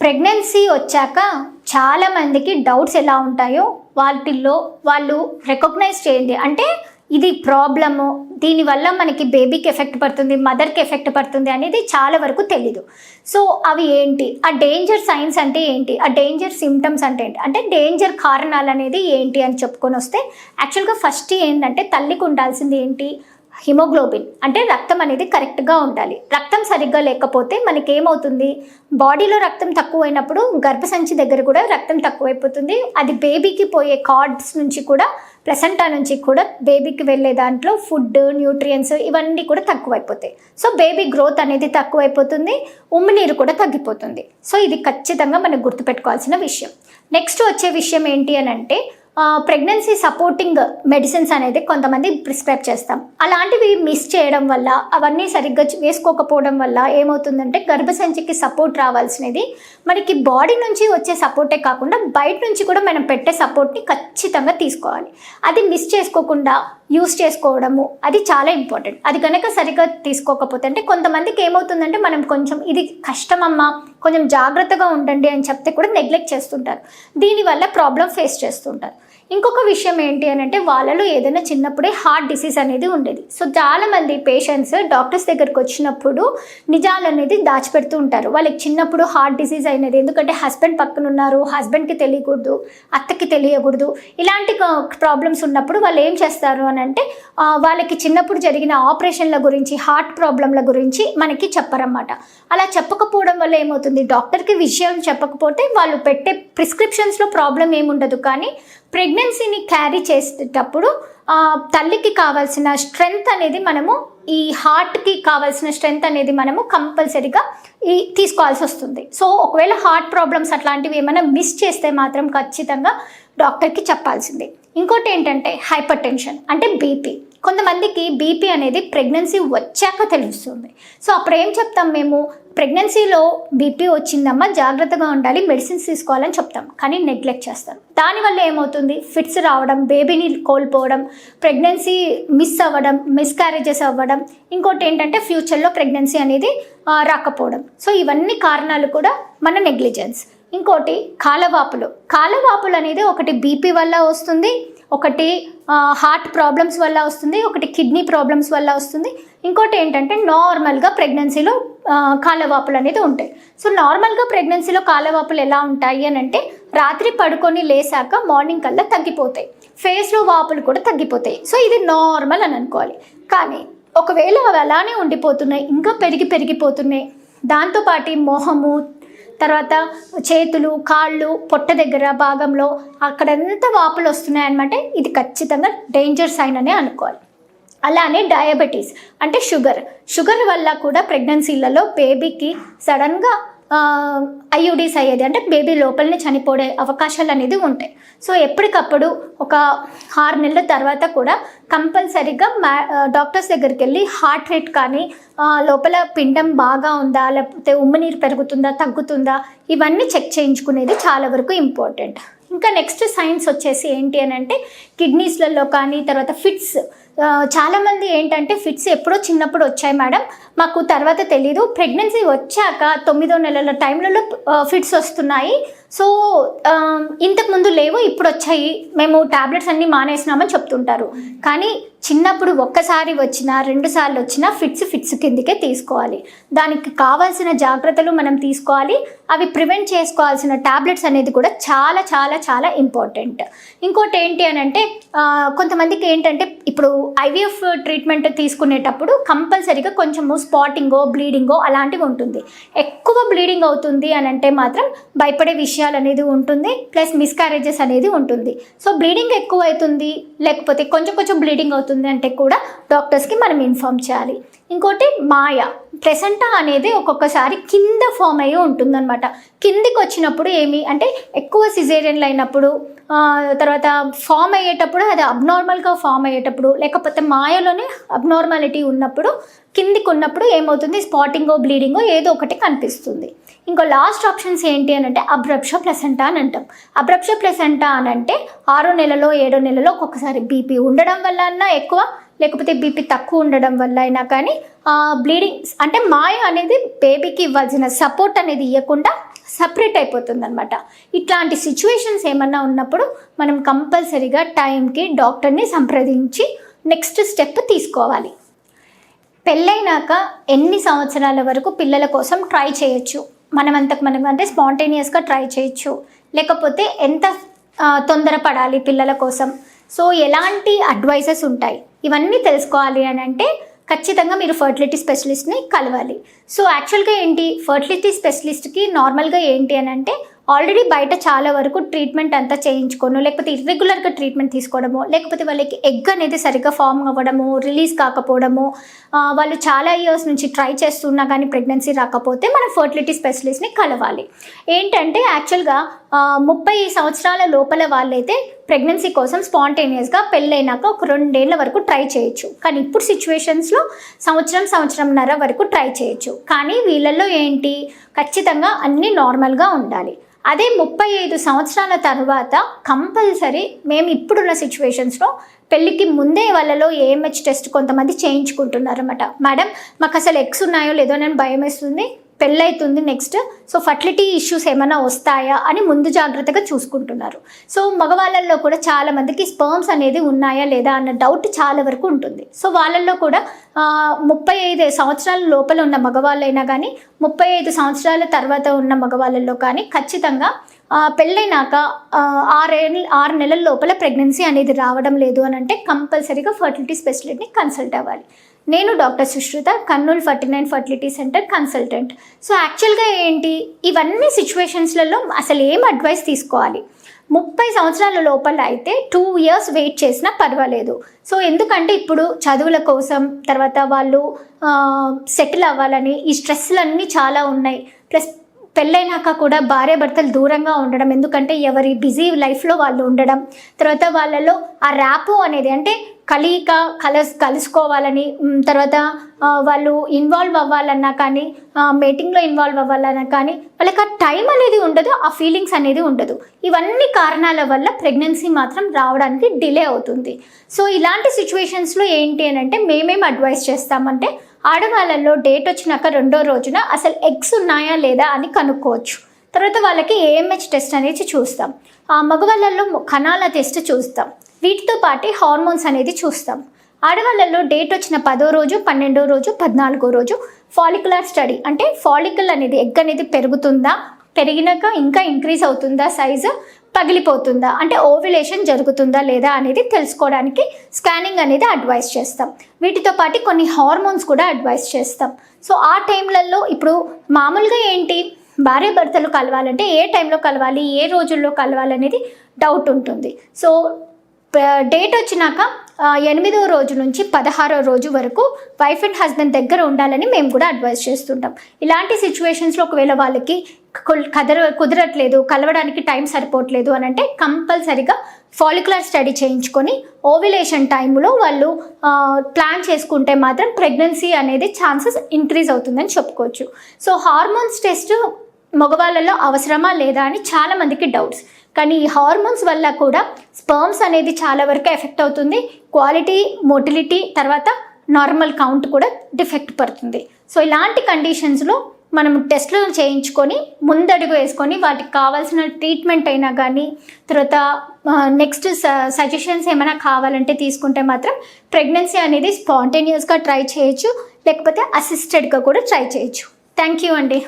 Pregnancy వచ్చాక చాలామందికి doubts ఎలా ఉంటాయో వాటిల్లో వాళ్ళు రికగ్నైజ్ చేయండి. అంటే ఇది ప్రాబ్లము, దీనివల్ల మనకి బేబీకి ఎఫెక్ట్ పడుతుంది, మదర్కి ఎఫెక్ట్ పడుతుంది అనేది చాలా వరకు తెలీదు. సో అవి ఏంటి, ఆ డేంజర్ సైన్స్ అంటే ఏంటి, ఆ డేంజర్ సిమ్టమ్స్ అంటే ఏంటి, అంటే డేంజర్ కారణాలు అనేది ఏంటి అని చెప్పుకొని వస్తే యాక్చువల్గా ఫస్ట్ ఏంటంటే తల్లికి ఉండాల్సింది ఏంటి, హిమోగ్లోబిన్ అంటే రక్తం అనేది కరెక్ట్గా ఉండాలి. రక్తం సరిగ్గా లేకపోతే మనకి ఏమవుతుంది, బాడీలో రక్తం తక్కువైనప్పుడు గర్భసంచి దగ్గర కూడా రక్తం తక్కువైపోతుంది. అది బేబీకి పోయే కార్డ్స్ నుంచి కూడా, ప్లసెంటా నుంచి కూడా బేబీకి వెళ్ళే దాంట్లో ఫుడ్, న్యూట్రియంట్స్ ఇవన్నీ కూడా తక్కువైపోతాయి. సో బేబీ గ్రోత్ అనేది తక్కువైపోతుంది, ఉమ్మినీరు కూడా తగ్గిపోతుంది. సో ఇది ఖచ్చితంగా మనం గుర్తుపెట్టుకోవాల్సిన విషయం. నెక్స్ట్ వచ్చే విషయం ఏంటి అని అంటే ప్రెగ్నెన్సీ సపోర్టింగ్ మెడిసిన్స్ అనేది కొంతమంది ప్రిస్క్రైబ్ చేస్తాం. అలాంటివి మిస్ చేయడం వల్ల, అవన్నీ సరిగ్గా వేసుకోకపోవడం వల్ల ఏమవుతుందంటే గర్భసంచికి సపోర్ట్ రావాల్సినది మనకి బాడీ నుంచి వచ్చే సపోర్టే కాకుండా బయట నుంచి కూడా మనం పెట్టే సపోర్ట్ని ఖచ్చితంగా తీసుకోవాలి. అది మిస్ చేసుకోకుండా యూస్ చేసుకోవడము అది చాలా ఇంపార్టెంట్. అది కనుక సరిగ్గా తీసుకోకపోతే, అంటే కొంతమందికి ఏమవుతుందంటే మనం కొంచెం ఇది కష్టమమ్మా కొంచెం జాగ్రత్తగా ఉండండి అని చెప్తే కూడా నెగ్లెక్ట్ చేస్తుంటారు. దీనివల్ల ప్రాబ్లం ఫేస్ చేస్తుంటారు. ఇంకొక విషయం ఏంటి అని అంటే వాళ్ళలో ఏదైనా చిన్నప్పుడే హార్ట్ డిసీజ్ అనేది ఉండేది. సో చాలామంది పేషెంట్స్ డాక్టర్స్ దగ్గరికి వచ్చినప్పుడు నిజాలు అనేది దాచిపెడుతూ ఉంటారు. వాళ్ళకి చిన్నప్పుడు హార్ట్ డిసీజ్ అయినది, ఎందుకంటే హస్బెండ్ పక్కన ఉన్నారు, హస్బెండ్కి తెలియకూడదు, అత్తకి తెలియకూడదు, ఇలాంటి ప్రాబ్లమ్స్ ఉన్నప్పుడు వాళ్ళు ఏం చేస్తారు అని అంటే వాళ్ళకి చిన్నప్పుడు జరిగిన ఆపరేషన్ల గురించి, హార్ట్ ప్రాబ్లంల గురించి మనకి చెప్పరన్నమాట. అలా చెప్పకపోవడం వల్ల ఏమవుతుంది, డాక్టర్కి విషయం చెప్పకపోతే వాళ్ళు పెట్టే ప్రిస్క్రిప్షన్స్లో ప్రాబ్లం ఏముండదు, కానీ ప్రెగ్నెన్సీని క్యారీ చేసేటప్పుడు తల్లికి కావాల్సిన స్ట్రెంగ్త్ అనేది మనము, ఈ హార్ట్కి కావాల్సిన స్ట్రెంగ్త్ అనేది మనము కంపల్సరీగా తీసుకోవాల్సి వస్తుంది. సో ఒకవేళ హార్ట్ ప్రాబ్లమ్స్ అట్లాంటివి ఏమైనా మిస్ చేస్తే మాత్రం ఖచ్చితంగా డాక్టర్కి చెప్పాల్సిందే. ఇంకోటి ఏంటంటే హైపర్ టెన్షన్ అంటే బీపీ. కొంతమందికి బీపీ అనేది ప్రెగ్నెన్సీ వచ్చాక తెలుస్తుంది. సో అప్పుడు ఏం చెప్తాం మేము, ప్రెగ్నెన్సీలో బీపీ వచ్చిందమ్మా జాగ్రత్తగా ఉండాలి, మెడిసిన్స్ తీసుకోవాలని చెప్తాం, కానీ నెగ్లెక్ట్ చేస్తాం. దానివల్ల ఏమవుతుంది, ఫిట్స్ రావడం, బేబీని కోల్పోవడం, ప్రెగ్నెన్సీ మిస్ అవ్వడం, మిస్క్యారేజెస్ అవ్వడం, ఇంకోటి ఏంటంటే ఫ్యూచర్లో ప్రెగ్నెన్సీ అనేది రాకపోవడం. సో ఇవన్నీ కారణాలు కూడా మన నెగ్లిజెన్స్. ఇంకోటి కాలవాపులు అనేది ఒకటి బీపీ వల్ల వస్తుంది, ఒకటి హార్ట్ ప్రాబ్లమ్స్ వల్ల వస్తుంది, ఒకటి కిడ్నీ ప్రాబ్లమ్స్ వల్ల వస్తుంది, ఇంకోటి ఏంటంటే నార్మల్గా ప్రెగ్నెన్సీలో కాలవాపులు అనేది ఉంటాయి. సో నార్మల్గా ప్రెగ్నెన్సీలో కాలవాపులు ఎలా ఉంటాయి అని అంటే రాత్రి పడుకొని లేసాక మార్నింగ్ కల్లా తగ్గిపోతాయి, ఫేస్లో వాపులు కూడా తగ్గిపోతాయి. సో ఇది నార్మల్ అని అనుకోవాలి. కానీ ఒకవేళ అవి అలానే ఉండిపోతున్నాయి, ఇంకా పెరిగిపోతున్నాయి, దాంతోపాటు మొహము, తర్వాత చేతులు, కాళ్ళు, పొట్ట దగ్గర భాగంలో అక్కడంతా వాపులు వస్తున్నాయి అనమాట, ఇది ఖచ్చితంగా డేంజర్ సైన్ అనే అనుకోవాలి. అలానే డయాబెటీస్ అంటే షుగర్ వల్ల కూడా ప్రెగ్నెన్సీలలో బేబీకి సడన్గా ఐయుడీస్ అయ్యేది, అంటే బేబీ లోపలనే చనిపోయే అవకాశాలు అనేది ఉంటాయి. సో ఎప్పటికప్పుడు ఒక 6 నెలల తర్వాత కూడా కంపల్సరీగా డాక్టర్స్ దగ్గరికి వెళ్ళి హార్ట్ రేట్ కానీ, లోపల పిండం బాగా ఉందా, లేకపోతే ఉమ్మనీరు పెరుగుతుందా, తగ్గుతుందా, ఇవన్నీ చెక్ చేయించుకునేది చాలా వరకు ఇంపార్టెంట్. ఇంకా నెక్స్ట్ సైన్స్ వచ్చేసి ఏంటి అని అంటే కిడ్నీస్లలో కానీ, తర్వాత ఫిట్స్. చాలామంది ఏంటంటే ఫిట్స్ ఎప్పుడో చిన్నప్పుడు వచ్చాయి మేడం, మాకు తర్వాత తెలీదు, ప్రెగ్నెన్సీ వచ్చాక 9వ నెలల టైంలలో ఫిట్స్ వస్తున్నాయి, సో ఇంతకుముందు లేవు ఇప్పుడు వచ్చాయి, మేము టాబ్లెట్స్ అన్నీ మానేసినామని చెప్తుంటారు. కానీ చిన్నప్పుడు ఒక్కసారి వచ్చినా 2 సార్లు వచ్చినా ఫిట్స్ కిందికే తీసుకోవాలి. దానికి కావాల్సిన జాగ్రత్తలు మనం తీసుకోవాలి. అవి ప్రివెంట్ చేసుకోవాల్సిన టాబ్లెట్స్ అనేది కూడా చాలా చాలా చాలా ఇంపార్టెంట్. ఇంకోటి ఏంటి అని అంటే కొంతమందికి ఏంటంటే ఇప్పుడు ఐవీఎఫ్ ట్రీట్మెంట్ తీసుకునేటప్పుడు కంపల్సరీగా కొంచెము స్పాటింగో, బ్లీడింగో అలాంటివి ఉంటుంది. ఎక్కువ బ్లీడింగ్ అవుతుంది అని అంటే మాత్రం భయపడే విషయాలు అనేది ఉంటుంది, ప్లస్ మిస్క్యారేజెస్ అనేది ఉంటుంది. సో బ్లీడింగ్ ఎక్కువ అవుతుంది, లేకపోతే కొంచెం బ్లీడింగ్ అవుతుంది అంటే కూడా డాక్టర్స్కి మనం ఇన్ఫార్మ్ చేయాలి. ఇంకోటి ప్లెసెంటా అనేది ఒక్కొక్కసారి కింద ఫామ్ అయ్యి ఉంటుందన్నమాట. కిందికి వచ్చినప్పుడు ఏమి అంటే ఎక్కువ సిజేరియన్లు అయినప్పుడు, తర్వాత ఫామ్ అయ్యేటప్పుడు అది అబ్నార్మల్గా ఫామ్ అయ్యేటప్పుడు, లేకపోతే మాయలోనే అబ్నార్మాలిటీ ఉన్నప్పుడు, కిందికి ఉన్నప్పుడు ఏమవుతుంది, స్పాటింగో, బ్లీడింగో ఏదో ఒకటి కనిపిస్తుంది. ఇంకో లాస్ట్ ఆప్షన్స్ ఏంటి అని అంటే అబ్రప్షో ప్లెసెంటా అని అంటాం. అబ్రప్షో ప్లెసెంటా అని అంటే 6వ నెలలో 7వ నెలలో ఒక్కొక్కసారి బీపీ ఉండడం వల్ల అన్నా ఎక్కువ, లేకపోతే బీపీ తక్కువ ఉండడం వల్ల అయినా కానీ బ్లీడింగ్ అంటే మాయ అనేది బేబీకి ఇవ్వాల్సిన సపోర్ట్ అనేది ఇవ్వకుండా సపరేట్ అయిపోతుంది అనమాట. ఇట్లాంటి సిచ్యువేషన్స్ ఏమన్నా ఉన్నప్పుడు మనం కంపల్సరీగా టైంకి డాక్టర్ని సంప్రదించి నెక్స్ట్ స్టెప్ తీసుకోవాలి. పెళ్ళైనాక ఎన్ని సంవత్సరాల వరకు పిల్లల కోసం ట్రై చేయొచ్చు, మనం అంటే స్పాంటేనియస్గా ట్రై చేయొచ్చు, లేకపోతే ఎంత తొందరపడాలి పిల్లల కోసం, సో ఎలాంటి అడ్వైజెస్ ఉంటాయి, ఇవన్నీ తెలుసుకోవాలి అని అంటే ఖచ్చితంగా మీరు ఫర్టిలిటీ స్పెషలిస్ట్ని కలవాలి. సో యాక్చువల్గా ఏంటి, ఫర్టిలిటీ స్పెషలిస్ట్కి నార్మల్గా ఏంటి అని అంటే ఆల్రెడీ బయట చాలా వరకు ట్రీట్మెంట్ అంతా చేయించుకోను, లేకపోతే ఇర్రెగ్యులర్గా ట్రీట్మెంట్ తీసుకోవడము, లేకపోతే వాళ్ళకి ఎగ్ అనేది సరిగ్గా ఫామ్ అవ్వడము, రిలీజ్ కాకపోవడము, వాళ్ళు చాలా ఇయర్స్ నుంచి ట్రై చేస్తున్నా కానీ ప్రెగ్నెన్సీ రాకపోతే మనం ఫర్టిలిటీ స్పెషలిస్ట్ని కలవాలి. ఏంటంటే యాక్చువల్గా 30 సంవత్సరాల లోపల వాళ్ళైతే ప్రెగ్నెన్సీ కోసం స్పాంటేనియస్గా పెళ్ళైనాక ఒక 2 ఏళ్ల వరకు ట్రై చేయొచ్చు. కానీ ఇప్పుడు సిచ్యువేషన్స్లో సంవత్సరంన్నర వరకు ట్రై చేయొచ్చు. కానీ వీళ్ళల్లో ఏంటి, ఖచ్చితంగా అన్నీ నార్మల్గా ఉండాలి. అదే 35 సంవత్సరాల తర్వాత కంపల్సరీ మేము ఇప్పుడున్న సిచ్యువేషన్స్లో పెళ్ళికి ముందే వాళ్ళలో ఏఎంహెచ్ టెస్ట్ కొంతమంది చేయించుకుంటున్నారు అన్నమాట. మేడం మాకు అసలు ఎగ్స్ ఉన్నాయో లేదో నేను భయం వేస్తుంది, పెళ్ళైతుంది నెక్స్ట్, సో ఫర్టిలిటీ ఇష్యూస్ ఏమైనా వస్తాయా అని ముందు జాగ్రత్తగా చూసుకుంటున్నారు. సో మగవాళ్ళల్లో కూడా చాలామందికి స్పర్మ్స్ అనేది ఉన్నాయా లేదా అన్న డౌట్ చాలా వరకు ఉంటుంది. సో వాళ్ళల్లో కూడా 35 సంవత్సరాల లోపల ఉన్న మగవాళ్ళైనా కానీ 35 సంవత్సరాల తర్వాత ఉన్న మగవాళ్ళల్లో కానీ ఖచ్చితంగా పెళ్ళైనాక 6 నెలల లోపల ప్రెగ్నెన్సీ అనేది రావడం లేదు అని అంటే కంపల్సరీగా ఫర్టిలిటీ స్పెషలిస్ట్ని కన్సల్ట్ అవ్వాలి. నేను doctor Sushruta, Kurnool 49 fertility centre consultant. So యాక్చువల్గా ఏంటి, ఇవన్నీ సిచ్యువేషన్స్లలో అసలు ఏం అడ్వైస్ తీసుకోవాలి, 30 సంవత్సరాల లోపల అయితే 2 years వెయిట్ చేసినా పర్వాలేదు. సో ఎందుకంటే ఇప్పుడు చదువుల కోసం, తర్వాత వాళ్ళు సెటిల్ అవ్వాలని ఈ స్ట్రెస్లన్నీ చాలా ఉన్నాయి. ప్లస్ పెళ్ళైనాక కూడా భార్యాభర్తలు దూరంగా ఉండడం, ఎందుకంటే ఎవరి బిజీ లైఫ్లో వాళ్ళు ఉండడం, తర్వాత వాళ్ళలో ఆ ర్యాపో అనేది అంటే కలుసుకోవాలని, తర్వాత వాళ్ళు ఇన్వాల్వ్ అవ్వాలన్నా కానీ, మీటింగ్లో ఇన్వాల్వ్ అవ్వాలన్నా కానీ వాళ్ళకి ఆ టైం అనేది ఉండదు, ఆ ఫీలింగ్స్ అనేది ఉండదు. ఇవన్నీ కారణాల వల్ల ప్రెగ్నెన్సీ మాత్రం రావడానికి డిలే అవుతుంది. సో ఇలాంటి సిచ్యువేషన్స్లో ఏంటి అని అంటే మేమేం అడ్వైస్ చేస్తామంటే, ఆడవాళ్ళల్లో డేట్ వచ్చినాక 2వ రోజున అసలు ఎగ్స్ ఉన్నాయా లేదా అని కనుక్కోవచ్చు. తర్వాత వాళ్ళకి ఏఎంహెచ్ టెస్ట్ అనేది చూస్తాం, మగవాళ్ళల్లో కణాల టెస్ట్ చూస్తాం, వీటితో పాటు హార్మోన్స్ అనేది చూస్తాం. ఆడవాళ్ళల్లో డేట్ వచ్చిన 10వ రోజు, 12వ రోజు, 14వ రోజు ఫాలిక్యులర్ స్టడీ, అంటే ఫాలికల్ అనేది ఎగ్ అనేది పెరుగుతుందా, పెరిగినాక ఇంకా ఇంక్రీజ్ అవుతుందా, సైజు పగిలిపోతుందా, అంటే ఓవ్యులేషన్ జరుగుతుందా లేదా అనేది తెలుసుకోవడానికి స్కానింగ్ అనేది అడ్వైస్ చేస్తాం. వీటితో పాటు కొన్ని హార్మోన్స్ కూడా అడ్వైస్ చేస్తాం. సో ఆ టైంలలో ఇప్పుడు మామూలుగా ఏంటి, భార్యాభర్తలు కలవాలంటే ఏ టైంలో కలవాలి, ఏ రోజుల్లో కలవాలనేది డౌట్ ఉంటుంది. సో డేట్ వచ్చినాక 8వ రోజు నుంచి 16వ రోజు వరకు వైఫ్ అండ్ హస్బెండ్ దగ్గర ఉండాలని మేము కూడా అడ్వైస్ చేస్తుంటాం. ఇలాంటి సిచ్యువేషన్స్లో ఒకవేళ వాళ్ళకి కుదరట్లేదు, కలవడానికి టైం సరిపోవట్లేదు అని అంటే కంపల్సరీగా ఫాలిక్యులర్ స్టడీ చేయించుకొని ఓవ్యులేషన్ టైంలో వాళ్ళు ప్లాన్ చేసుకుంటే మాత్రం ప్రెగ్నెన్సీ అనేది ఛాన్సెస్ ఇంక్రీజ్ అవుతుందని చెప్పుకోవచ్చు. సో హార్మోన్స్ టెస్ట్ మగవాళ్ళలో అవసరమా లేదా అని చాలామందికి డౌట్స్. కానీ ఈ హార్మోన్స్ వల్ల కూడా స్పర్మ్స్ అనేది చాలా వరకు ఎఫెక్ట్ అవుతుంది, క్వాలిటీ, మోటిలిటీ, తర్వాత నార్మల్ కౌంట్ కూడా డిఫెక్ట్ పడుతుంది. సో ఇలాంటి కండిషన్స్లో మనం టెస్ట్లు చేయించుకొని ముందడుగు వేసుకొని వాటికి కావాల్సిన ట్రీట్మెంట్ అయినా కానీ, తర్వాత నెక్స్ట్ సజెషన్స్ ఏమైనా కావాలంటే తీసుకుంటే మాత్రం ప్రెగ్నెన్సీ అనేది స్పాంటేనియస్గా ట్రై చేయొచ్చు, లేకపోతే అసిస్టెడ్గా కూడా ట్రై చేయొచ్చు. థ్యాంక్ యూ అండి.